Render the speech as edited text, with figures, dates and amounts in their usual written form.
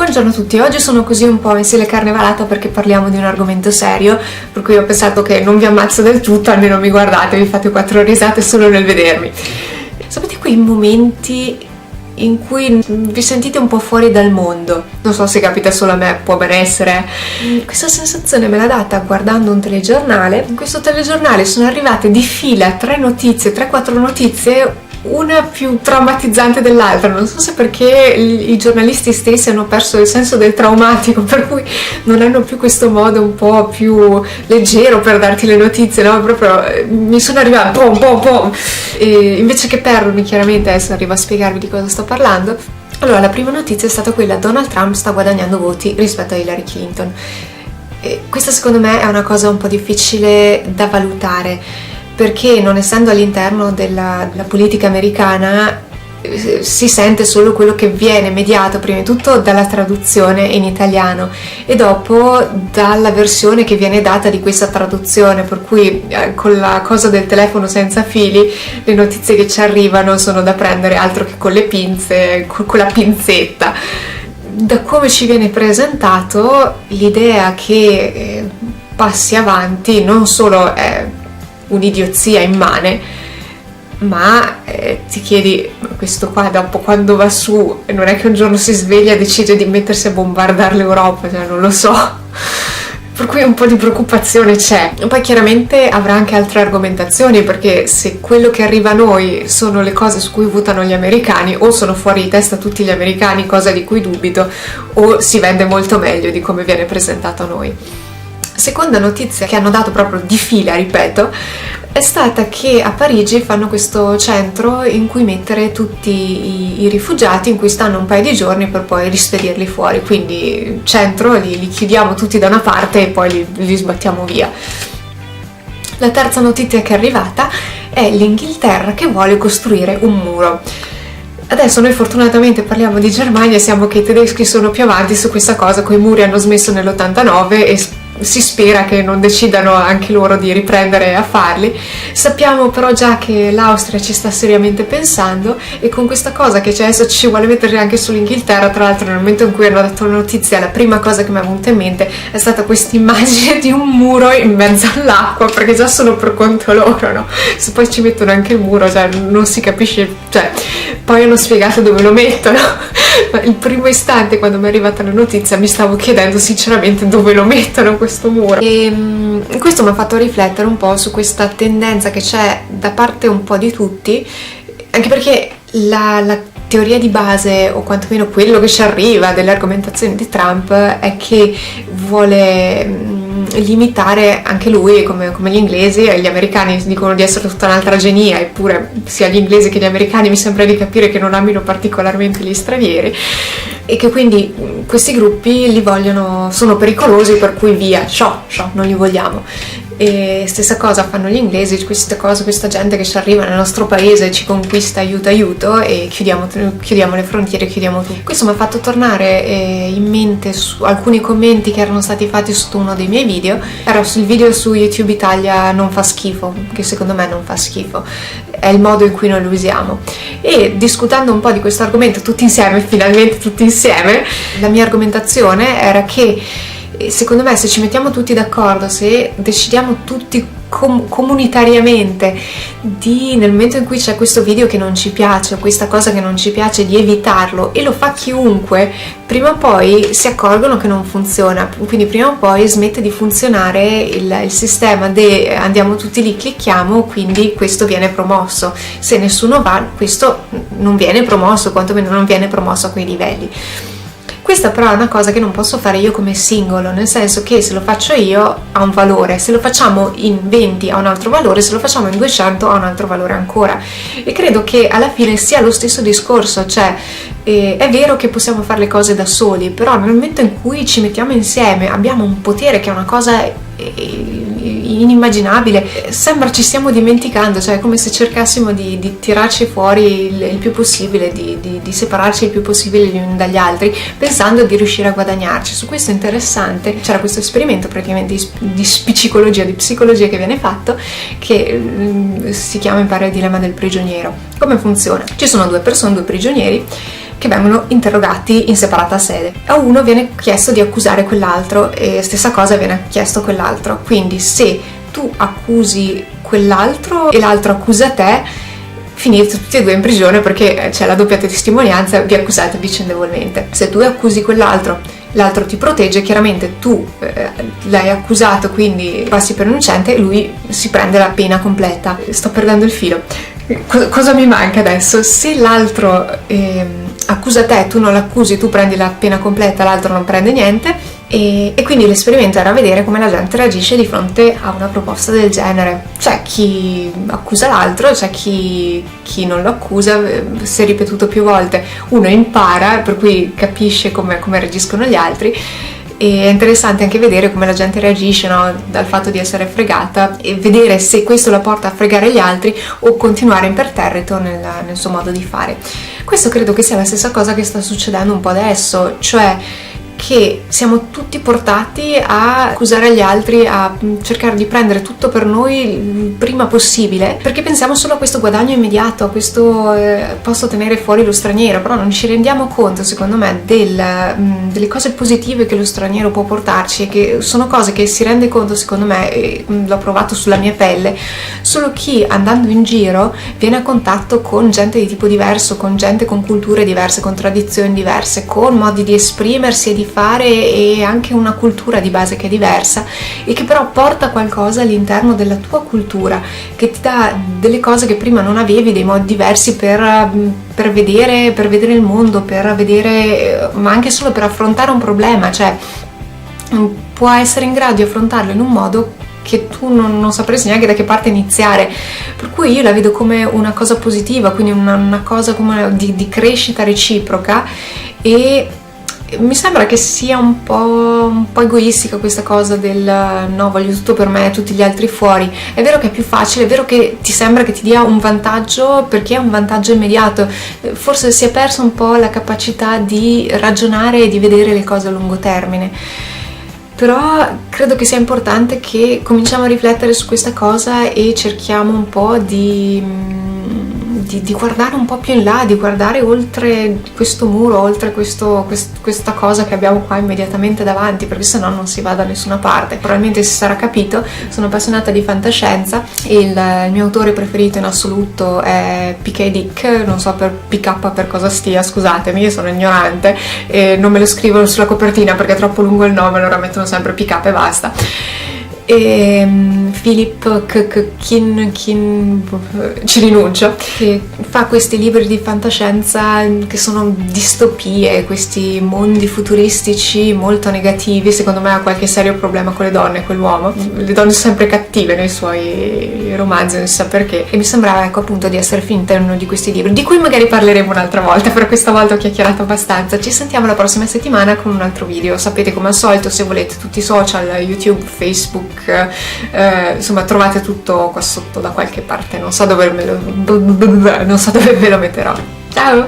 Buongiorno a tutti, oggi sono così un po' in stile carnevalata perché parliamo di un argomento serio, per cui ho pensato che non vi ammazzo del tutto, almeno mi guardate, vi fate 4 risate solo nel vedermi. Sapete quei momenti in cui vi sentite un po' fuori dal mondo? Non so se capita solo a me, può ben essere. Questa sensazione me l'ha data guardando un telegiornale. In questo telegiornale sono arrivate di fila 3-4 notizie, una più traumatizzante dell'altra. Non so se perché i giornalisti stessi hanno perso il senso del traumatico, per cui non hanno più questo modo un po' più leggero per darti le notizie, no? Proprio mi sono arrivata pom. E invece che perdermi, chiaramente adesso arrivo a spiegarvi di cosa sto parlando. Allora, la prima notizia è stata quella: Donald Trump sta guadagnando voti rispetto a Hillary Clinton. E questa secondo me è una cosa un po' difficile da valutare, perché non essendo all'interno della politica americana si sente solo quello che viene mediato prima di tutto dalla traduzione in italiano e dopo dalla versione che viene data di questa traduzione, per cui con la cosa del telefono senza fili le notizie che ci arrivano sono da prendere altro che con le pinze, con la pinzetta. Da come ci viene presentato, l'idea che passi avanti non solo è un'idiozia immane, ma ti chiedi, questo qua dopo quando va su non è che un giorno si sveglia e decide di mettersi a bombardare l'Europa, cioè non lo so, per cui un po' di preoccupazione c'è. Poi chiaramente avrà anche altre argomentazioni, perché se quello che arriva a noi sono le cose su cui votano gli americani, o sono fuori di testa tutti gli americani, cosa di cui dubito, o si vende molto meglio di come viene presentato a noi. Seconda notizia che hanno dato proprio di fila, ripeto, è stata che a Parigi fanno questo centro in cui mettere tutti i rifugiati, in cui stanno un paio di giorni per poi rispedirli fuori. Quindi centro, li chiudiamo tutti da una parte e poi li sbattiamo via. La terza notizia che è arrivata è l'Inghilterra che vuole costruire un muro. Adesso noi fortunatamente parliamo di Germania e siamo che i tedeschi sono più avanti su questa cosa, quei muri hanno smesso nell'89 e si spera che non decidano anche loro di riprendere a farli. Sappiamo però già che l'Austria ci sta seriamente pensando, e con questa cosa che adesso ci vuole mettere anche sull'Inghilterra. Tra l'altro, nel momento in cui hanno dato la notizia, la prima cosa che mi è venuta in mente è stata questa immagine di un muro in mezzo all'acqua, perché già sono per conto loro, no? Se poi ci mettono anche il muro, cioè non si capisce, cioè poi hanno spiegato dove lo mettono. Ma il primo istante, quando mi è arrivata la notizia, mi stavo chiedendo sinceramente dove lo mettono questo muro. E questo mi ha fatto riflettere un po' su questa tendenza che c'è da parte un po' di tutti, anche perché la teoria di base, o quantomeno quello che ci arriva delle argomentazioni di Trump, è che vuole limitare anche lui, come gli inglesi. E gli americani dicono di essere tutta un'altra genia, eppure sia gli inglesi che gli americani mi sembra di capire che non amino particolarmente gli stranieri, e che quindi questi gruppi li vogliono, sono pericolosi, per cui via, non li vogliamo. E stessa cosa fanno gli inglesi, questa gente che ci arriva nel nostro paese, ci conquista, aiuto, e chiudiamo le frontiere, chiudiamo tutto. Questo mi ha fatto tornare in mente su alcuni commenti che erano stati fatti sotto uno dei miei video. Era sul video su YouTube Italia non fa schifo, che secondo me non fa schifo, è il modo in cui noi lo usiamo. E discutendo un po' di questo argomento tutti insieme, finalmente tutti insieme, la mia argomentazione era che secondo me, se ci mettiamo tutti d'accordo, se decidiamo tutti comunitariamente nel momento in cui c'è questo video che non ci piace, o questa cosa che non ci piace, di evitarlo, e lo fa chiunque, prima o poi si accorgono che non funziona, quindi prima o poi smette di funzionare il sistema andiamo tutti lì, clicchiamo, quindi questo viene promosso. Se nessuno va, questo non viene promosso, quantomeno non viene promosso a quei livelli. Questa però è una cosa che non posso fare io come singolo, nel senso che se lo faccio io ha un valore, se lo facciamo in 20 ha un altro valore, se lo facciamo in 200 ha un altro valore ancora. E credo che alla fine sia lo stesso discorso, cioè è vero che possiamo fare le cose da soli, però nel momento in cui ci mettiamo insieme abbiamo un potere che è una cosa inimmaginabile. Sembra ci stiamo dimenticando, cioè è come se cercassimo di tirarci fuori il più possibile, di separarci il più possibile gli uni dagli altri, pensando di riuscire a guadagnarci. Su questo è interessante, c'era questo esperimento praticamente di psicologia che viene fatto, che si chiama, mi pare, il dilemma del prigioniero. Come funziona? Ci sono due persone, due prigionieri, che vengono interrogati in separata sede. A uno viene chiesto di accusare quell'altro e stessa cosa viene chiesto a quell'altro. Quindi se tu accusi quell'altro e l'altro accusa te, finite tutti e due in prigione perché c'è la doppia testimonianza, vi accusate vicendevolmente. Se tu accusi quell'altro, l'altro ti protegge, chiaramente tu l'hai accusato, quindi passi per innocente e lui si prende la pena completa. Sto perdendo il filo. Cosa mi manca adesso? Se l'altro accusa te, tu non l'accusi, tu prendi la pena completa, l'altro non prende niente. E quindi l'esperimento era vedere come la gente reagisce di fronte a una proposta del genere. C'è chi accusa l'altro, c'è chi non lo accusa, si è ripetuto più volte. Uno impara, per cui capisce come reagiscono gli altri. E è interessante anche vedere come la gente reagisce, no? Dal fatto di essere fregata, e vedere se questo la porta a fregare gli altri o continuare imperterrito nel suo modo di fare. Questo credo che sia la stessa cosa che sta succedendo un po' adesso, cioè che siamo tutti portati a accusare gli altri, a cercare di prendere tutto per noi il prima possibile, perché pensiamo solo a questo guadagno immediato, a questo posso tenere fuori lo straniero, però non ci rendiamo conto, secondo me, delle cose positive che lo straniero può portarci, e che sono cose che si rende conto, secondo me, e l'ho provato sulla mia pelle, solo chi andando in giro viene a contatto con gente di tipo diverso, con gente con culture diverse, con tradizioni diverse, con modi di esprimersi e di fare, e anche una cultura di base che è diversa, e che però porta qualcosa all'interno della tua cultura, che ti dà delle cose che prima non avevi, dei modi diversi per vedere il mondo, per vedere, ma anche solo per affrontare un problema, cioè può essere in grado di affrontarlo in un modo che tu non sapresti neanche da che parte iniziare, per cui io la vedo come una cosa positiva, quindi una cosa come di crescita reciproca. E mi sembra che sia un po' egoistica questa cosa del no, voglio tutto per me e tutti gli altri fuori. È vero che è più facile, è vero che ti sembra che ti dia un vantaggio perché è un vantaggio immediato, forse si è persa un po' la capacità di ragionare e di vedere le cose a lungo termine. Però credo che sia importante che cominciamo a riflettere su questa cosa e cerchiamo un po' di guardare un po' più in là, di guardare oltre questo muro, oltre questa cosa che abbiamo qua immediatamente davanti, perché sennò non si va da nessuna parte. Probabilmente si sarà capito, sono appassionata di fantascienza e il mio autore preferito in assoluto è P.K. Dick, non so per PK per cosa stia, scusatemi, io sono ignorante e non me lo scrivono sulla copertina perché è troppo lungo il nome, allora mettono sempre PK e basta. E Philip Kin ci rinuncio, che fa questi libri di fantascienza che sono distopie, questi mondi futuristici molto negativi. Secondo me ha qualche serio problema con le donne, quell'uomo. Le donne sono sempre cattive nei suoi romanzi, non si sa perché, e mi sembrava, ecco, appunto, di essere finta in uno di questi libri, di cui magari parleremo un'altra volta. Per questa volta ho chiacchierato abbastanza, ci sentiamo la prossima settimana con un altro video. Sapete, come al solito, se volete, tutti i social, YouTube, Facebook, insomma trovate tutto qua sotto da qualche parte, non so dove ve lo metterò. Ciao!